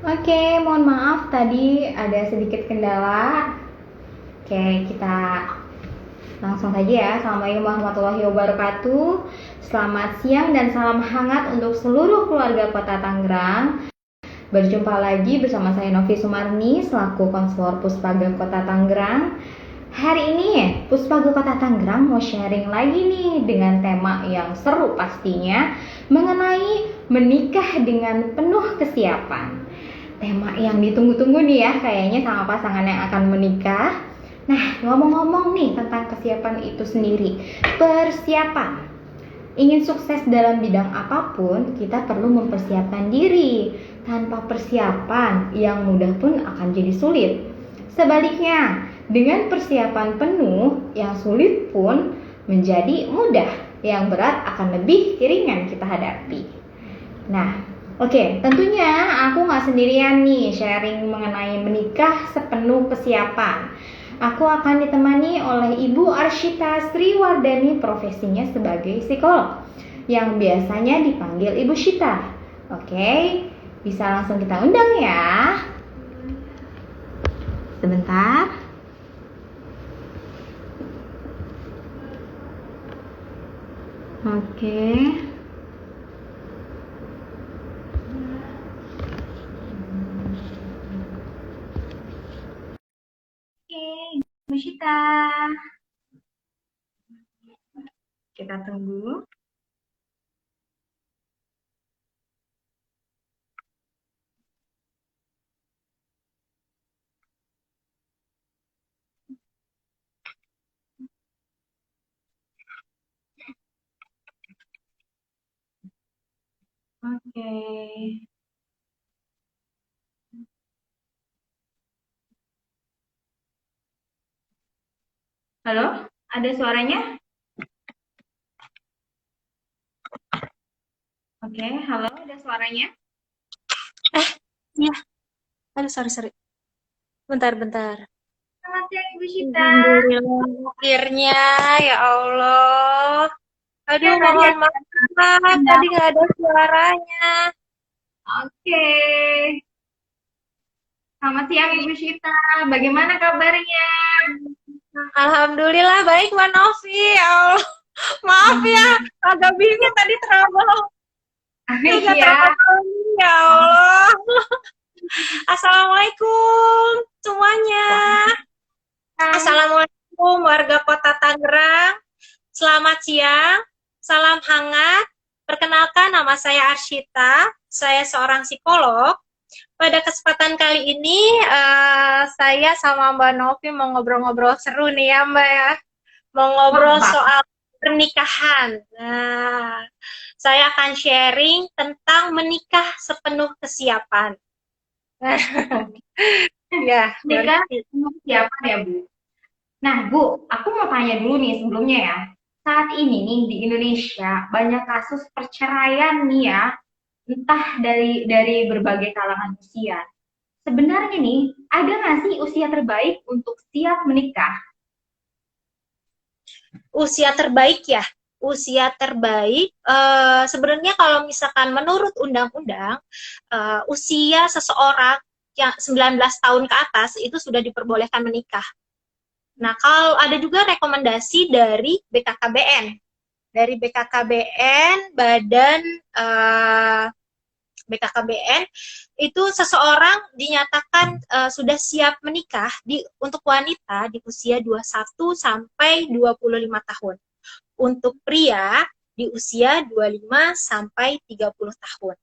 Oke, mohon maaf tadi ada sedikit kendala. Oke, kita langsung saja ya. Assalamualaikum warahmatullahi wabarakatuh. Selamat siang dan salam hangat untuk seluruh keluarga Kota Tangerang. Berjumpa lagi bersama saya Novi Sumarni selaku konselor Puspaga Kota Tangerang. Hari ini Puspaga Kota Tangerang mau sharing lagi nih dengan tema yang seru pastinya mengenai menikah dengan penuh kesiapan. Tema yang ditunggu-tunggu nih ya kayaknya sama pasangan yang akan menikah. Nah, ngomong-ngomong nih tentang kesiapan itu sendiri, persiapan. Ingin sukses dalam bidang apapun, kita perlu mempersiapkan diri. Tanpa persiapan, yang mudah pun akan jadi sulit. Sebaliknya, dengan persiapan penuh, yang sulit pun menjadi mudah. Yang berat akan lebih ringan kita hadapi. Nah, oke, tentunya aku nggak sendirian nih sharing mengenai menikah sepenuh kesiapan. Aku akan ditemani oleh Ibu Arshita Sriwardani, profesinya sebagai psikolog, yang biasanya dipanggil Ibu Shita. Oke, bisa langsung kita undang ya. Sebentar. Oke. Bu Shita. Kita tunggu. Oke. Halo, ada suaranya? Oke, halo, ada suaranya? Iya, aduh sorry. Bentar. Selamat siang Ibu Shita. Alhamdulillah, akhirnya, ya Allah. Ya, Aduh, tadi mohon ada maaf, tadi kendala. nggak ada suaranya. Oke. Selamat siang Ibu Shita. Bagaimana kabarnya? Alhamdulillah, baik Mbak Novi, ya Allah. Maaf ya, agak bingung tadi trouble. Agak Iya. trouble, ya Allah. Assalamualaikum semuanya. Assalamualaikum warga Kota Tangerang. Selamat siang, salam hangat. Perkenalkan nama saya Arshita, saya seorang psikolog. Pada kesempatan kali ini saya sama Mbak Novi mau ngobrol-ngobrol seru nih ya Mbak ya. Mau Wah, ngobrol Pak. soal pernikahan. Nah, saya akan sharing tentang menikah sepenuh kesiapan. Oke. Ya, Nikah berarti. siapa ya, Bu? Nah, Bu, aku mau tanya dulu nih sebelumnya ya. Saat ini nih di Indonesia banyak kasus perceraian nih ya, entah dari berbagai kalangan usia. Sebenarnya nih, ada nggak sih usia terbaik untuk siap menikah? Usia terbaik ya, usia terbaik sebenarnya kalau misalkan menurut undang-undang usia seseorang yang 19 tahun ke atas itu sudah diperbolehkan menikah. Nah, kalau ada juga rekomendasi dari BKKBN, Badan BKKBN itu seseorang dinyatakan sudah siap menikah untuk wanita di usia 21 sampai 25 tahun. Untuk pria di usia 25 sampai 30 tahun.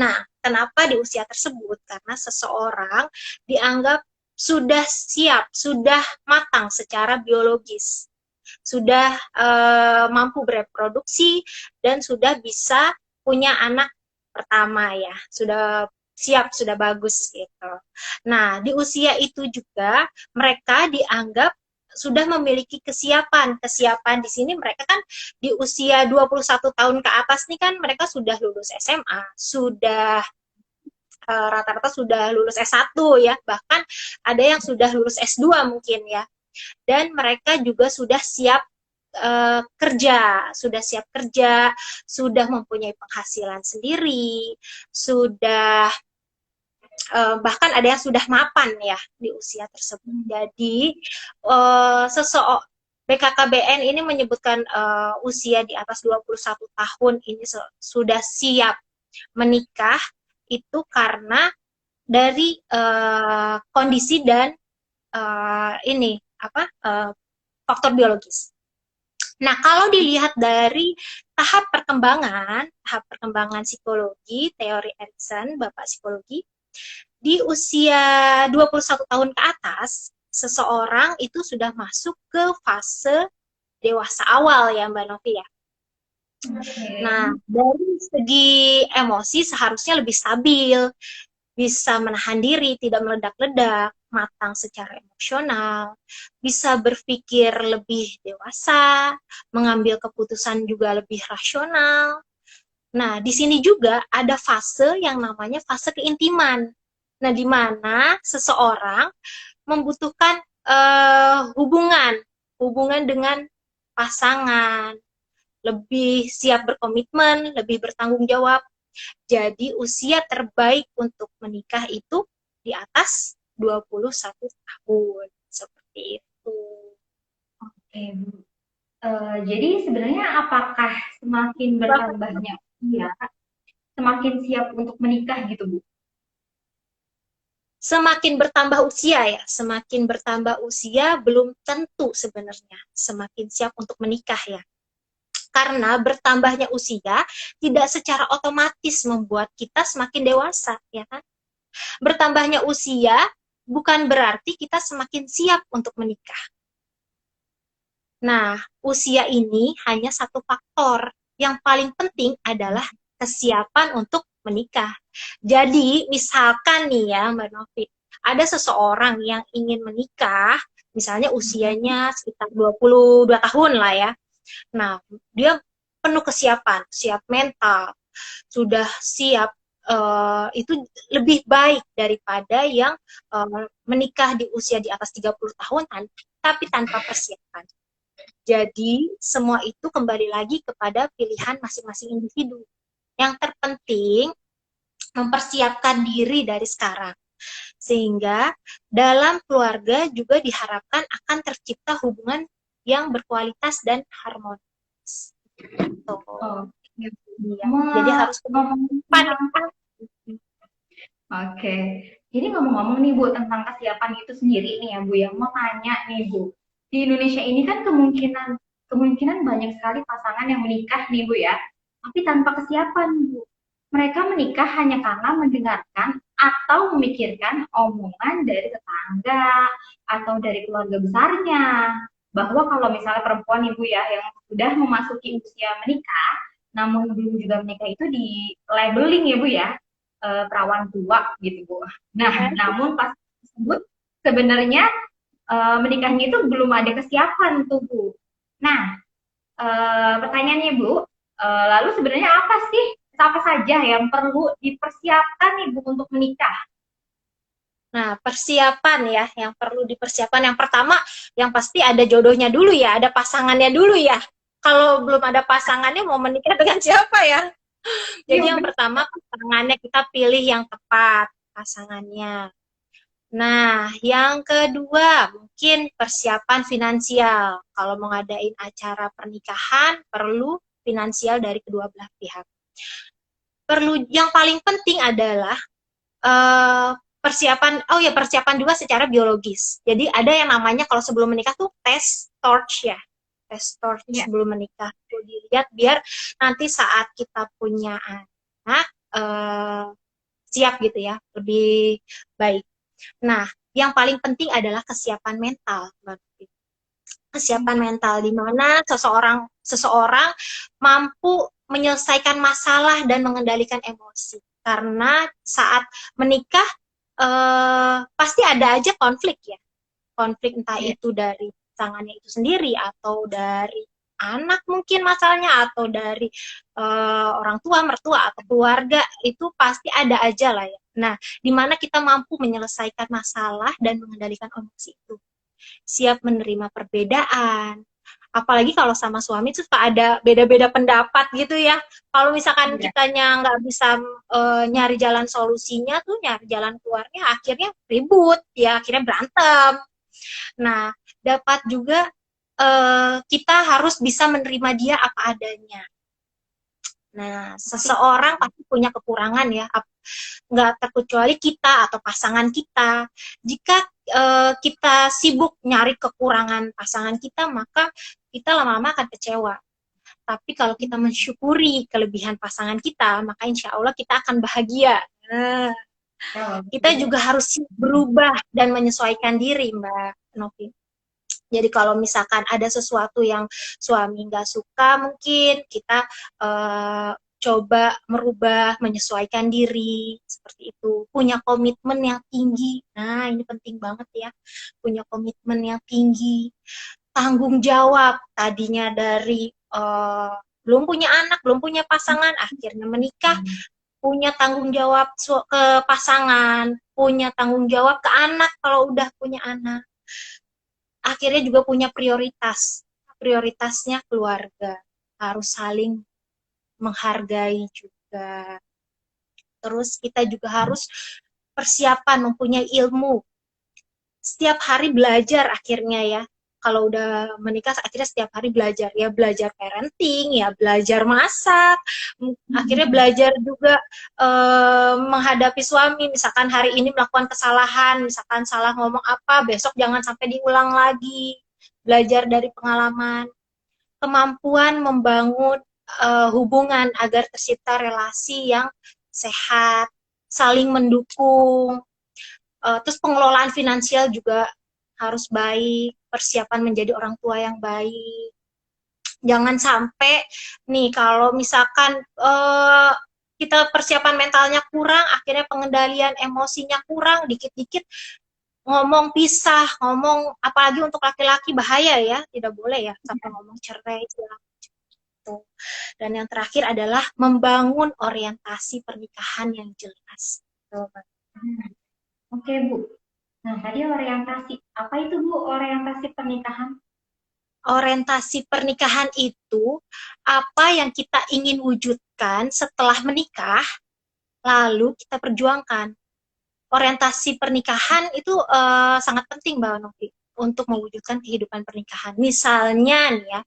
Nah, kenapa di usia tersebut? Karena seseorang dianggap sudah siap, sudah matang secara biologis, sudah mampu bereproduksi dan sudah bisa punya anak pertama ya, sudah siap, sudah bagus gitu. Nah, di usia itu juga mereka dianggap sudah memiliki kesiapan. Kesiapan di sini mereka kan di usia 21 tahun ke atas nih kan mereka sudah lulus SMA, sudah rata-rata sudah lulus S1 ya, bahkan ada yang sudah lulus S2 mungkin ya. Dan mereka juga sudah siap kerja, sudah mempunyai penghasilan sendiri, sudah bahkan ada yang sudah mapan ya di usia tersebut. Jadi seseorang BKKBN ini menyebutkan usia di atas 21 tahun ini sudah siap menikah itu karena dari kondisi dan ini apa faktor biologis. Nah, kalau dilihat dari tahap perkembangan psikologi, teori Erikson, Bapak psikologi, di usia 21 tahun ke atas, seseorang itu sudah masuk ke fase dewasa awal ya Mbak Novi ya. Okay. Nah, dari segi emosi seharusnya lebih stabil, bisa menahan diri, tidak meledak-ledak, matang secara emosional, bisa berpikir lebih dewasa, mengambil keputusan juga lebih rasional. Nah, di sini juga ada fase yang namanya fase keintiman. Nah, di mana seseorang membutuhkan hubungan dengan pasangan, lebih siap berkomitmen, lebih bertanggung jawab. Jadi usia terbaik untuk menikah itu di atas 21 tahun. Seperti itu. Oke, Bu. Jadi sebenarnya apakah semakin bertambahnya usia, semakin siap untuk menikah gitu, Bu? Semakin bertambah usia belum tentu sebenarnya semakin siap untuk menikah ya. Karena bertambahnya usia tidak secara otomatis membuat kita semakin dewasa, ya kan? Bertambahnya usia bukan berarti kita semakin siap untuk menikah. Nah, usia ini hanya satu faktor. Yang paling penting adalah kesiapan untuk menikah. Jadi, misalkan nih ya, Mbak Novi, ada seseorang yang ingin menikah, misalnya usianya sekitar 22 tahun lah ya. Nah, dia penuh kesiapan, siap mental, sudah siap, itu lebih baik daripada yang menikah di usia di atas 30 tahun tapi tanpa persiapan. Jadi, semua itu kembali lagi kepada pilihan masing-masing individu. Yang terpenting, mempersiapkan diri dari sekarang. Sehingga dalam keluarga juga diharapkan akan tercipta hubungan yang berkualitas dan harmonis. Gitu. Oh, Ya. Jadi harus panik. Oke. Jadi ngomong-ngomong nih Bu tentang kesiapan itu sendiri nih ya Bu yang mau tanya nih Bu. Di Indonesia ini kan kemungkinan banyak sekali pasangan yang menikah nih Bu ya, tapi tanpa kesiapan Bu. Mereka menikah hanya karena mendengarkan atau memikirkan omongan dari tetangga atau dari keluarga besarnya. Bahwa kalau misalnya perempuan ibu ya yang sudah memasuki usia menikah, namun belum juga menikah itu di labeling ya Bu ya, perawan tua gitu Bu. Nah, namun pas tersebut sebenarnya menikahnya itu belum ada kesiapan tuh Bu. Nah, pertanyaannya Bu, lalu sebenarnya apa saja yang perlu dipersiapkan nih Bu untuk menikah? Nah, persiapan ya, yang perlu dipersiapkan. Yang pertama, yang pasti ada jodohnya dulu ya, ada pasangannya dulu ya. Kalau belum ada pasangannya, mau menikah dengan siapa ya? Jadi yang pertama, pasangannya kita pilih yang tepat, pasangannya. Nah, yang kedua, mungkin persiapan finansial. Kalau mau ngadain acara pernikahan, perlu finansial dari kedua belah pihak. Yang paling penting adalah persiapan juga secara biologis. Jadi ada yang namanya kalau sebelum menikah tuh tes torch ya. Tes torch sebelum menikah. Tuh dilihat biar nanti saat kita punya anak siap gitu ya, lebih baik. Nah, yang paling penting adalah kesiapan mental, kesiapan mental di mana seseorang mampu menyelesaikan masalah dan mengendalikan emosi. Karena saat menikah pasti ada aja konflik ya, konflik entah itu dari pasangannya itu sendiri atau dari anak mungkin masalahnya atau dari orang tua, mertua atau keluarga, itu pasti ada aja lah ya. Nah, di mana kita mampu menyelesaikan masalah dan mengendalikan emosi itu. Siap menerima perbedaan, Apalagi kalau sama suami tuh suka ada beda-beda pendapat gitu ya. Kalau misalkan Iya. kitanya nggak bisa nyari jalan solusinya tuh, nyari jalan keluarnya, akhirnya ribut, ya akhirnya berantem. Nah, dapat juga kita harus bisa menerima dia apa adanya. Nah, Tapi seseorang pasti punya kekurangan ya, nggak terkecuali kita atau pasangan kita. Jika kita sibuk nyari kekurangan pasangan kita, maka kita lama-lama akan kecewa. Tapi kalau kita mensyukuri kelebihan pasangan kita, maka insya Allah kita akan bahagia. Nah, ya, kita juga harus berubah dan menyesuaikan diri, Mbak Novi. Jadi kalau misalkan ada sesuatu yang suami nggak suka, mungkin kita coba merubah, menyesuaikan diri, seperti itu. Punya komitmen yang tinggi. Nah, ini penting banget ya. Punya komitmen yang tinggi. Tanggung jawab. Tadinya dari belum punya anak, belum punya pasangan, akhirnya menikah, punya tanggung jawab ke pasangan, punya tanggung jawab ke anak kalau udah punya anak. Akhirnya juga punya prioritas. Prioritasnya keluarga. Harus saling menghargai juga. Terus kita juga harus persiapan, mempunyai ilmu. Setiap hari belajar akhirnya ya. Kalau udah menikah akhirnya setiap hari belajar. Ya belajar parenting, ya belajar masak. Akhirnya belajar juga menghadapi suami. Misalkan hari ini melakukan kesalahan, misalkan salah ngomong apa, besok jangan sampai diulang lagi. Belajar dari pengalaman. Kemampuan membangun hubungan agar tercipta relasi yang sehat, saling mendukung. Terus pengelolaan finansial juga harus baik, persiapan menjadi orang tua yang baik. Jangan sampai nih kalau misalkan kita persiapan mentalnya kurang, akhirnya pengendalian emosinya kurang, dikit-dikit ngomong pisah, ngomong apalagi untuk laki-laki bahaya ya, tidak boleh ya sampai ngomong cerai segala macam. Dan yang terakhir adalah membangun orientasi pernikahan yang jelas. Tuh. oke Bu. Nah, tadi orientasi. Apa itu Bu orientasi pernikahan? Orientasi pernikahan itu apa yang kita ingin wujudkan setelah menikah, lalu kita perjuangkan. Orientasi pernikahan itu sangat penting Mbak Novi untuk mewujudkan kehidupan pernikahan. Misalnya nih ya,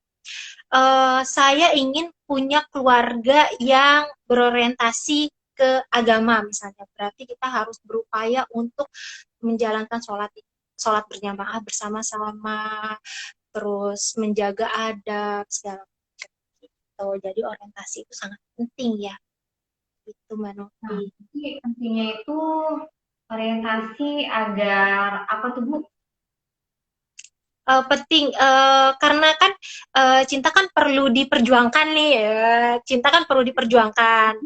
saya ingin punya keluarga yang berorientasi ke agama misalnya. Berarti kita harus berupaya untuk menjalankan sholat berjamaah bersama-sama, terus menjaga adab segala macam gitu. Jadi orientasi itu sangat penting ya. Itu Mbak Nah, Novi. jadi pentingnya itu orientasi agar apa tuh Bu? Penting karena kan cinta kan perlu diperjuangkan nih ya. Cinta kan perlu diperjuangkan,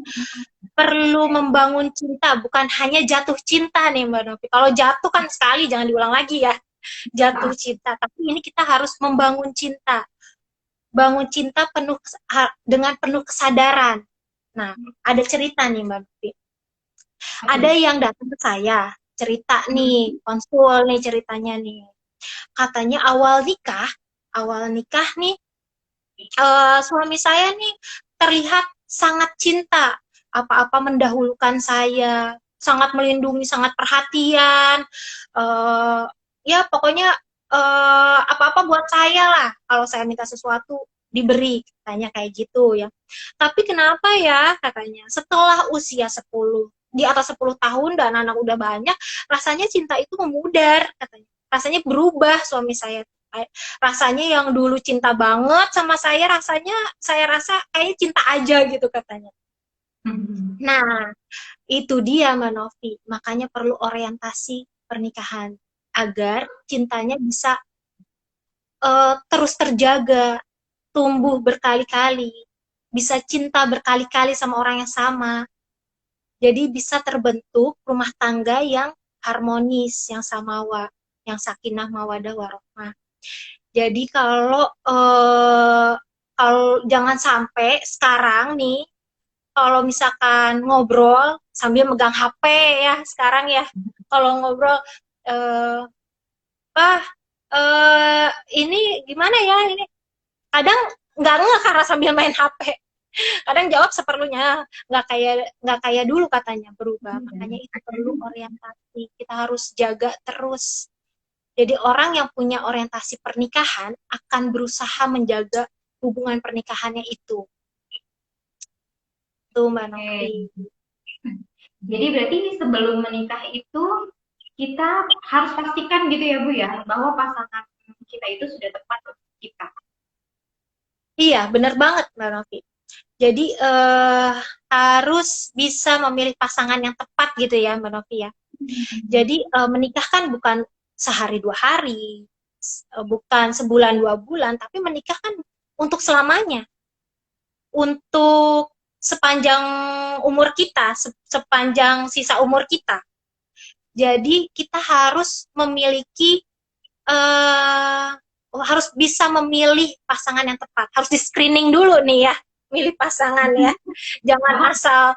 perlu membangun cinta, bukan hanya jatuh cinta nih Mbak Novi. Kalau jatuh kan sekali jangan diulang lagi ya, jatuh cinta, tapi ini kita harus membangun cinta, bangun cinta dengan penuh kesadaran. Nah, ada cerita nih Mbak Novi, ada yang datang ke saya cerita nih, konsul nih ceritanya nih, katanya awal nikah nih suami saya nih terlihat sangat cinta, apa-apa mendahulukan saya, sangat melindungi, sangat perhatian, uh, ya pokoknya apa-apa buat saya lah, kalau saya minta sesuatu diberi, katanya kayak gitu ya. Tapi kenapa ya, katanya, setelah usia 10, di atas 10 tahun dan anak udah banyak, rasanya cinta itu memudar, katanya. Rasanya berubah suami saya. Rasanya yang dulu cinta banget sama rasanya saya rasa kayaknya cinta aja gitu katanya. Nah, itu dia Mbak Novi. Makanya perlu orientasi pernikahan agar cintanya bisa terus terjaga, tumbuh berkali-kali, bisa cinta berkali-kali sama orang yang sama. Jadi bisa terbentuk rumah tangga yang harmonis, yang samawa, yang sakinah mawadah warohmah. Jadi kalau jangan sampai sekarang nih, kalau misalkan ngobrol sambil megang HP ya sekarang ya, kalau ngobrol eh, ah ini gimana ya ini, kadang nggak karena sambil main HP, kadang jawab seperlunya, nggak kayak dulu katanya, berubah. Makanya itu perlu orientasi, kita harus jaga terus. Jadi orang yang punya orientasi pernikahan akan berusaha menjaga hubungan pernikahannya itu. Tuh Mbak Novi. Jadi berarti sebelum menikah itu kita harus pastikan gitu ya Bu ya, bahwa pasangan kita itu sudah tepat untuk kita. Iya, benar banget Mbak Novi. Jadi harus bisa memilih pasangan yang tepat gitu ya Mbak Novi ya. Jadi menikah kan bukan sehari 2 hari, bukan sebulan 2 bulan, tapi menikah kan untuk selamanya, untuk sepanjang umur kita, sepanjang sisa umur kita. Jadi kita harus memiliki harus bisa memilih pasangan yang tepat. Harus di screening dulu nih ya, milih pasangan ya. Jangan asal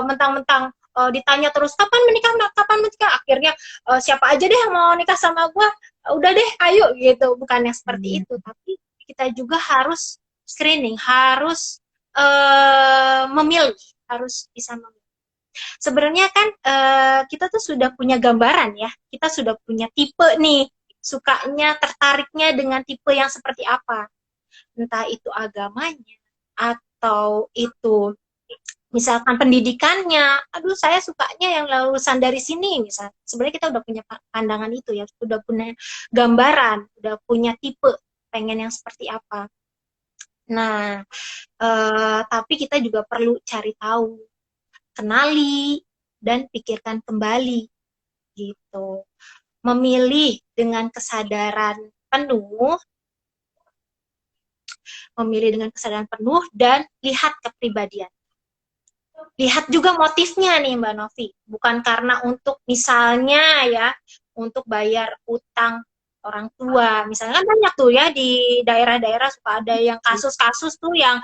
mentang-mentang ditanya terus kapan menikah, akhirnya siapa aja deh yang mau nikah sama gue, udah deh ayo gitu. Bukan yang seperti itu, tapi kita juga harus screening, harus memilih, harus bisa memilih. Sebenarnya kan kita tuh sudah punya gambaran ya, kita sudah punya tipe nih, sukanya, tertariknya dengan tipe yang seperti apa. Entah itu agamanya, atau itu misalkan pendidikannya, aduh saya sukanya yang lulusan dari sini misal. Sebenarnya kita udah punya pandangan itu ya, udah punya gambaran, udah punya tipe pengen yang seperti apa. Nah, tapi kita juga perlu cari tahu, kenali, dan pikirkan kembali gitu. Memilih dengan kesadaran penuh, dan lihat kepribadian. Lihat juga motifnya nih Mbak Novi, bukan karena untuk misalnya ya, untuk bayar utang orang tua. Misalnya kan banyak tuh ya di daerah-daerah suka ada yang kasus-kasus tuh yang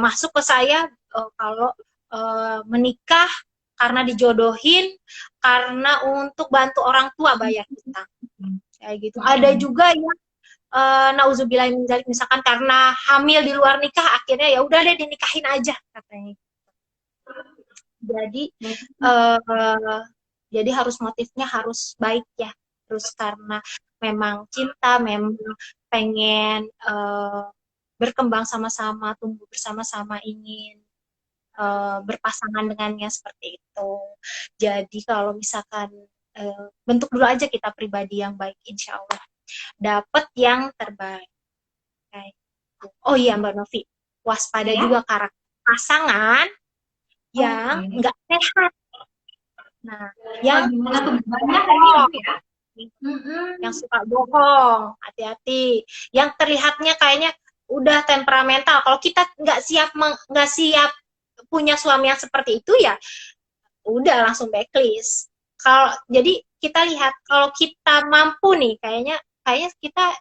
masuk ke saya kalau menikah karena dijodohin, karena untuk bantu orang tua bayar utang. Kayak gitu. Ada juga yang nauzubillah misalkan karena hamil di luar nikah, akhirnya ya udah deh dinikahin aja katanya. Jadi harus motifnya harus baik ya. Terus karena memang cinta, memang pengen berkembang sama-sama, tumbuh bersama-sama, ingin berpasangan dengannya seperti itu. Jadi kalau misalkan bentuk dulu aja kita pribadi yang baik, insya Allah dapat yang terbaik. Oh iya Mbak Novi, waspada juga karakter pasangan yang nggak sehat. Nah, yang yang suka bohong, hati-hati. Yang terlihatnya kayaknya udah temperamental. Kalau kita nggak siap punya suami yang seperti itu ya, udah langsung backlist. Jadi kita lihat kalau kita mampu nih, kayaknya kita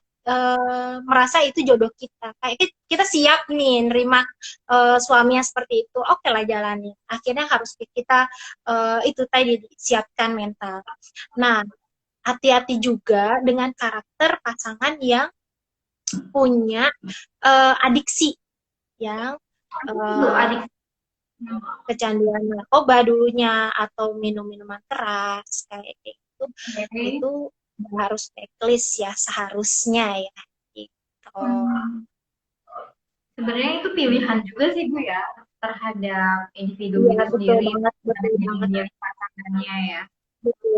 merasa itu jodoh kita, kayak kita siap nih nerima suami yang seperti itu, oke lah jalani. Akhirnya harus kita itu tadi siapkan mental. Nah, hati-hati juga dengan karakter pasangan yang punya adiksi, yang kecanduan narkoba dulunya atau minum-minuman keras kayak gitu. Itu harus backlist ya seharusnya ya gitu. Sebenarnya itu pilihan juga sih Bu ya, terhadap individu itu sendiri, betul banget pasangannya ya. Betul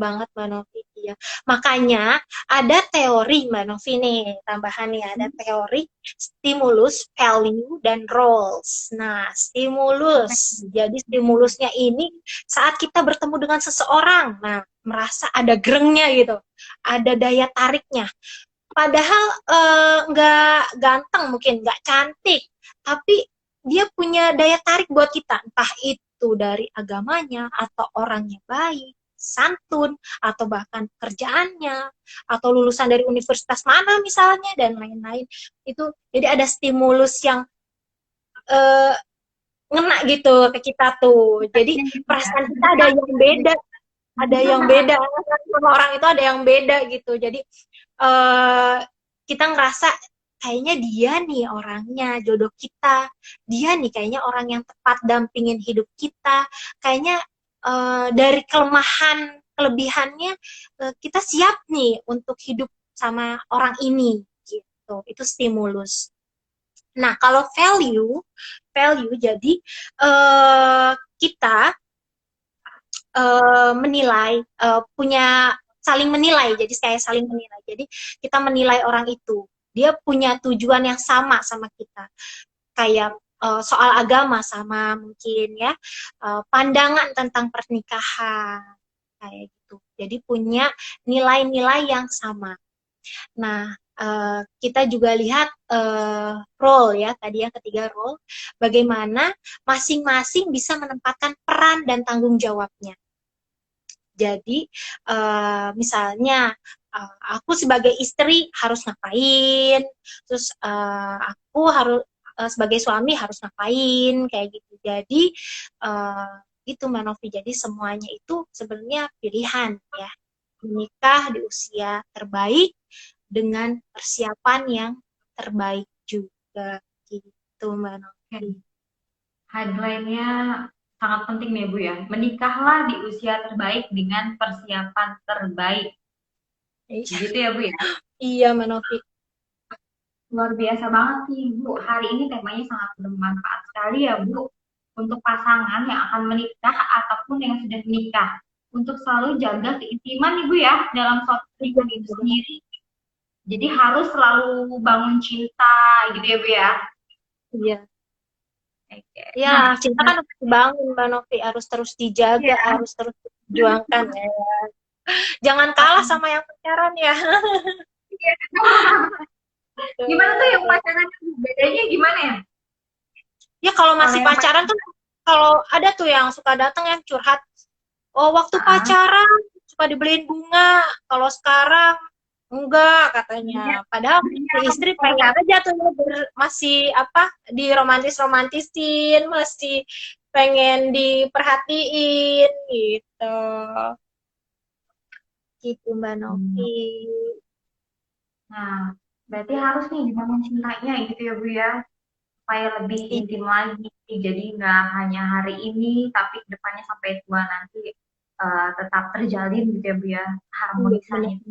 banget Mbak Novi ya. Makanya ada teori Mbak Novi nih, tambahan nih, ada teori stimulus, value, dan roles. Nah, stimulus, jadi stimulusnya ini saat kita bertemu dengan seseorang, nah merasa ada gerengnya gitu, ada daya tariknya. Padahal nggak ganteng mungkin, nggak cantik, tapi dia punya daya tarik buat kita, entah itu dari agamanya, atau orangnya baik, santun, atau bahkan kerjaannya, atau lulusan dari universitas mana misalnya, dan lain-lain. Itu jadi ada stimulus yang ngena gitu ke kita tuh. Jadi perasaan kita ada yang beda sama orang itu, ada yang beda gitu. Jadi kita ngerasa kayaknya dia nih orangnya, jodoh kita. Dia nih kayaknya orang yang tepat dampingin hidup kita. Kayaknya dari kelemahan, kelebihannya kita siap nih untuk hidup sama orang ini gitu. Itu stimulus. Nah, kalau value jadi kita menilai, punya saling menilai, jadi kayak saling menilai. Jadi kita menilai orang itu, dia punya tujuan yang sama kita. Kayak soal agama sama mungkin ya, pandangan tentang pernikahan kayak gitu. Jadi punya nilai-nilai yang sama. Nah, kita juga lihat role ya, tadi yang ketiga role, bagaimana masing-masing bisa menempatkan peran dan tanggung jawabnya. Jadi misalnya aku sebagai istri harus ngapain, terus aku harus sebagai suami harus ngapain kayak gitu. Jadi itu Mbak Novi. Jadi semuanya itu sebenarnya pilihan ya. Menikah di usia terbaik dengan persiapan yang terbaik juga gitu Mbak Novi. Headline-nya sangat penting nih Bu ya. Menikahlah di usia terbaik dengan persiapan terbaik. Gitu ya Bu ya. Iya Mbak Novi. Luar biasa banget sih Bu. Hari ini temanya sangat bermanfaat sekali ya Bu. Untuk pasangan yang akan menikah ataupun yang sudah menikah. Untuk selalu jaga keintiman nih Bu ya dalam suatu pernikahan itu sendiri. Jadi harus selalu bangun cinta gitu ya Bu ya. Iya. Oke. Ya, cinta kan harus dibangun, Mbak Novi. Harus terus dijaga, harus terus diperjuangkan ya. Jangan kalah sama yang pacaran ya. Gimana tuh yang pacaran? Bedanya gimana ya? Ya kalau masih Kalau yang pacaran tuh, kalau ada tuh yang suka datang yang curhat, oh waktu pacaran suka dibeliin bunga, kalau sekarang enggak katanya. Padahal istri pengen aja tuh masih apa, diromantisin, masih pengen diperhatiin gitu. Gitu Mbak Novi. Nah, berarti harus nih dibangun cintanya gitu ya Bu ya, supaya lebih intim lagi. Jadi nggak hanya hari ini, tapi kedepannya sampai tua nanti tetap terjalin gitu ya Bu ya, harmonisannya.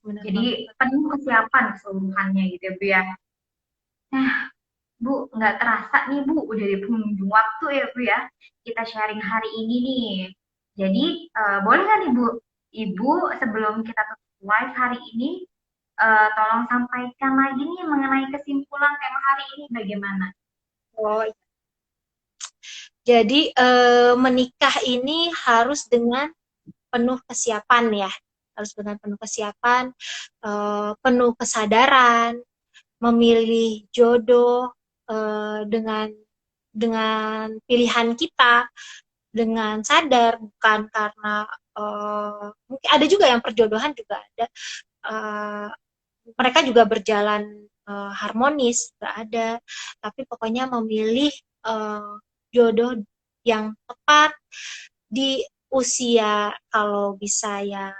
Jadi penuh kesiapan keseluruhannya gitu ya Bu ya. Nah, Bu, nggak terasa nih Bu, udah di penghujung waktu ya Bu ya. Kita sharing hari ini nih. Jadi, boleh nggak nih Bu, Ibu sebelum kita tutup live hari ini, tolong sampaikan lagi nih mengenai kesimpulan tema hari ini bagaimana? Oh, jadi menikah ini harus dengan penuh kesiapan ya, harus dengan penuh kesiapan, penuh kesadaran, memilih jodoh dengan pilihan kita, dengan sadar, bukan karena mungkin ada juga yang perjodohan juga ada, mereka juga berjalan harmonis, gak ada, tapi pokoknya memilih jodoh yang tepat di usia kalau bisa yang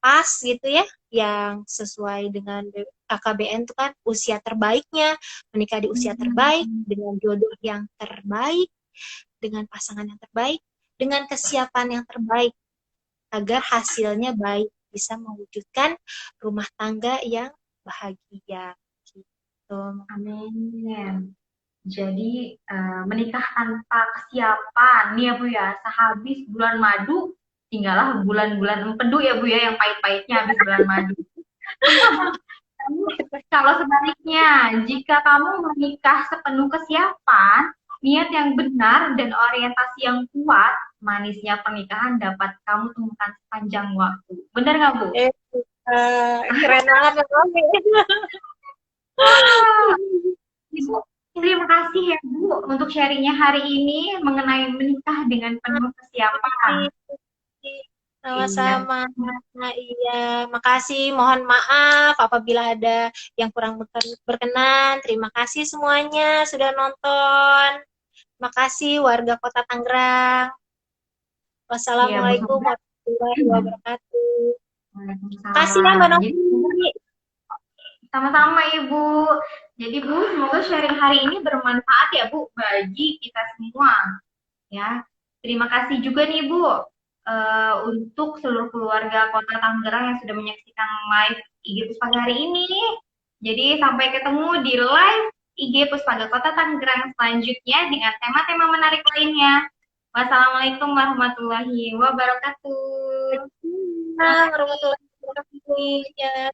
pas gitu ya, yang sesuai dengan KKBN itu kan usia terbaiknya, menikah di usia terbaik, dengan jodoh yang terbaik, dengan pasangan yang terbaik, dengan kesiapan yang terbaik, agar hasilnya baik, bisa mewujudkan rumah tangga yang bahagia gitu. Amin. Jadi menikah tanpa kesiapan nih ya Bu ya, sehabis bulan madu tinggallah bulan-bulan empedu ya Bu ya, yang pahit-pahitnya habis bulan madu. Kalau sebaliknya, jika kamu menikah sepenuh kesiapan, niat yang benar dan orientasi yang kuat, manisnya pernikahan dapat kamu temukan sepanjang waktu. Benar nggak Bu? Keren banget Ibu, terima kasih ya Bu untuk sharingnya hari ini mengenai menikah dengan penuh kesiapan. Sama-sama. Nah, iya, makasih. Mohon maaf apabila ada yang kurang berkenan. Terima kasih semuanya sudah nonton. Terima kasih warga Kota Tangerang. Wassalamualaikum warahmatullahi wabarakatuh. Terima kasih ya Mbak Novi. Sama-sama Ibu. Jadi Bu, semoga sharing hari ini bermanfaat ya Bu bagi kita semua. Ya, terima kasih juga nih Bu untuk seluruh keluarga Kota Tangerang yang sudah menyaksikan live IG Puspaga hari ini. Jadi sampai ketemu di live IG Puspaga Kota Tangerang selanjutnya dengan tema-tema menarik lainnya. Wassalamualaikum warahmatullahi wabarakatuh. Waalaikumsalam warahmatullahi wabarakatuh. Ya.